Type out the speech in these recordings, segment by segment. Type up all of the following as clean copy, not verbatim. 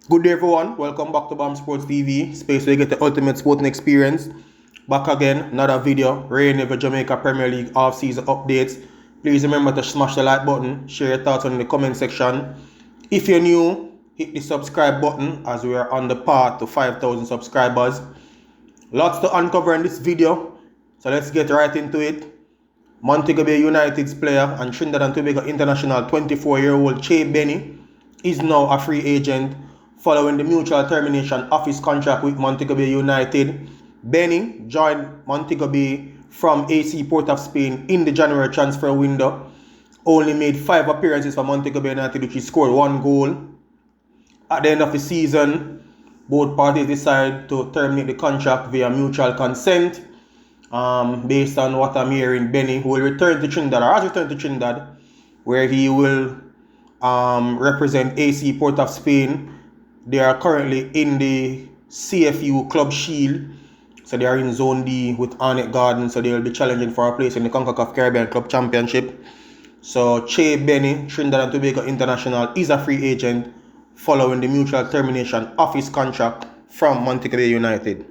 Good day, everyone. Welcome back to BAM Sports TV, space where you get the ultimate sporting experience. Back again, another video, Rain over Jamaica Premier League off-season updates. Please remember to smash the like button, share your thoughts in the comment section. If you're new, hit the subscribe button as we are on the path to 5,000 subscribers. Lots to uncover in this video, so let's get right into it. Antiguan United's player and Trinidad and Tobago international 24-year-old Che Benny is now a free agent following the mutual termination of his contract with Antiguan United. Benny joined Antiguan from AC Port of Spain in the January transfer window. Only made 5 appearances for Antiguan United, which he scored 1 goal. At the end of the season, both parties decided to terminate the contract via mutual consent. Based on what I'm hearing, Benny will return to Trinidad, or has returned to Trinidad, where he will represent AC Port of Spain. They are currently in the CFU Club Shield, so they are in Zone D with Arnett Garden, so they will be challenging for a place in the CONCACAF Caribbean Club Championship. So Che Benny, Trinidad and Tobago international, is a free agent following the mutual termination of his contract from Antiguan United.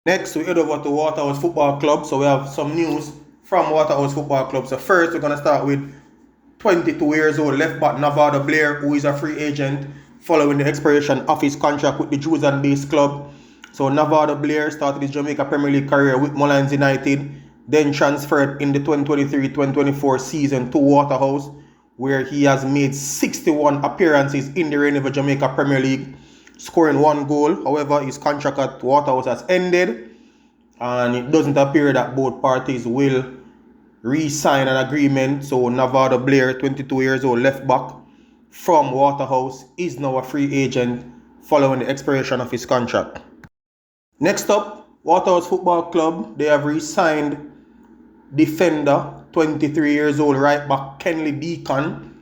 Next, we head over to Waterhouse Football Club. So we have some news from Waterhouse Football Club. So first, we're going to start with 22 years old left back Navarro Blair, who is a free agent following the expiration of his contract with the Jews-based club. So Navarro Blair started his Jamaica Premier League career with Mullins United, then transferred in the 2023-2024 season to Waterhouse, where he has made 61 appearances in the reign of the Jamaica Premier League, scoring 1 goal. However, his contract at Waterhouse has ended, and it doesn't appear that both parties will re-sign an agreement. So Navarro Blair, 22 years old left back from Waterhouse, is now a free agent following the expiration of his contract. Next up, Waterhouse Football Club, they have re-signed defender, 23 years old right back Deacon,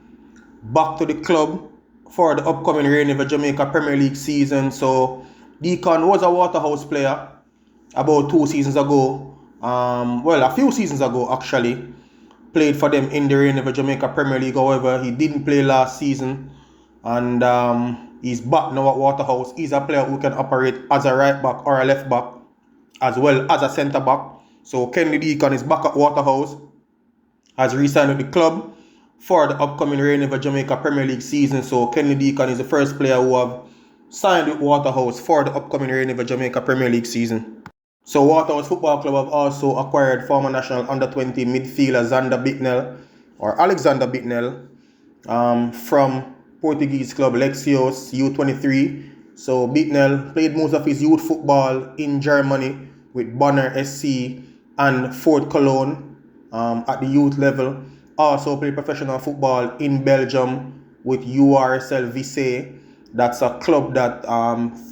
back to the club for the upcoming reign of the Jamaica Premier League season. So Deacon was a Waterhouse player about 2 seasons ago. A few seasons ago actually. Played for them in the reign of the Jamaica Premier League. However, he didn't play last season, and he's back now at Waterhouse. He's a player who can operate as a right back or a left back, as well as a centre back. So Deacon is back at Waterhouse, has re-signed with the club for the upcoming reign of the Jamaica Premier League season. So Deacon is the first player who have signed with Waterhouse for the upcoming reign of the Jamaica Premier League season. So Waterhouse Football Club have also acquired former national under-20 midfielder Xander Bitnell, or Alexander Bicknell, from Portuguese club Lexios U23. So Bitnell played most of his youth football in Germany with Bonner SC and Fort Cologne at the youth level. Also played professional football in Belgium with URSL Vissé. That's a club that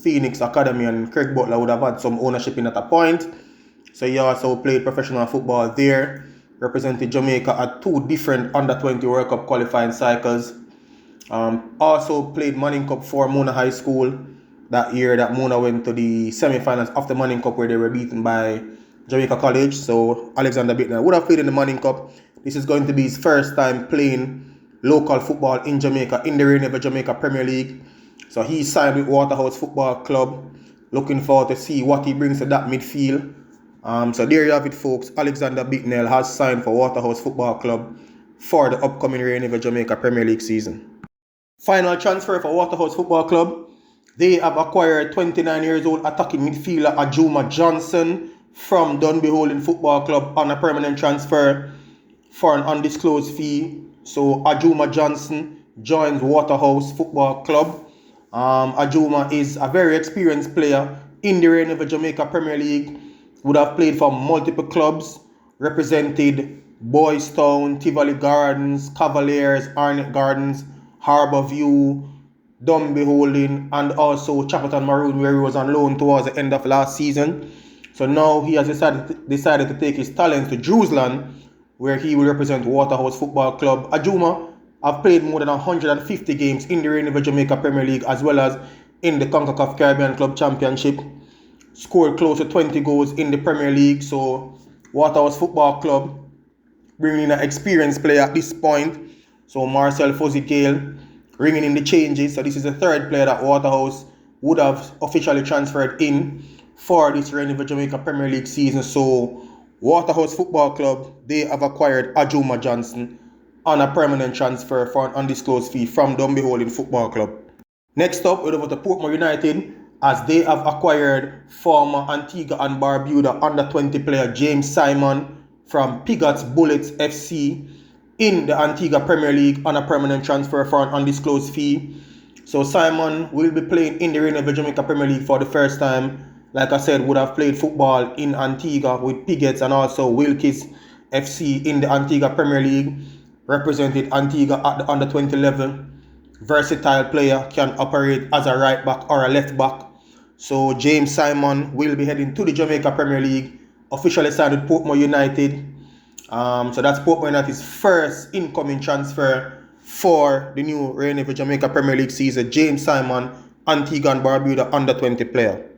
Phoenix Academy and Craig Butler would have had some ownership in at a point. So he also played professional football there, represented Jamaica at 2 different under-20 World Cup qualifying cycles. Also played Manning Cup for Mona High School that year that Mona went to the semi-finals of the Manning Cup, where they were beaten by Jamaica College. So Alexander Bicknell would have played in the Manning Cup. This is going to be his first time playing local football in Jamaica in the reign of the Jamaica Premier League. So he signed with Waterhouse Football Club. Looking forward to see what he brings to that midfield. So there you have it, folks. Alexander Bicknell has signed for Waterhouse Football Club for the upcoming reign of the Jamaica Premier League season. Final transfer for Waterhouse Football Club. They have acquired 29 years old attacking midfielder Ajuma Johnson from Dunby Holding Football Club on a permanent transfer for an undisclosed fee. So Ajuma Johnson joins Waterhouse Football Club. Ajuma is a very experienced player in the reign of the Jamaica Premier League. Would have played for multiple clubs, represented Boys Town, Tivoli Gardens, Cavaliers, Arnett Gardens, Harbour View, Dunby Holding, and also Chapelton Maroon, where he was on loan towards the end of last season. So now he has decided to take his talents to Jerusalem, where he will represent Waterhouse Football Club. Ajuma have played more than 150 games in the reign of the Jamaica Premier League, as well as in the CONCACAF Caribbean Club Championship. Scored close to 20 goals in the Premier League. So Waterhouse Football Club bringing in an experienced player at this point. So Marcel Fuzzy Gale ringing in the changes. So this is the third player that Waterhouse would have officially transferred in for this reign of the Jamaica Premier League season. So Waterhouse Football Club, they have acquired Ajuma Johnson on a permanent transfer for an undisclosed fee from Dumbeholding Football Club. Next up, we're over to Portmore United, as they have acquired former Antigua and Barbuda under-20 player James Simon from Pigot's Bullets FC in the Antigua Premier League on a permanent transfer for an undisclosed fee. So Simon will be playing in the reign of the Jamaica Premier League for the first time. Like I said, would have played football in Antigua with Pigot's and also Wilkes FC in the Antigua Premier League. Represented Antigua at the under-20 level. Versatile player, can operate as a right back or a left back. So James Simon will be heading to the Jamaica Premier League, officially signed with Portmore United. So that's Portmore United's first incoming transfer for the new reign of the Jamaica Premier League season. James Simon, Antiguan Barbuda under-20 player.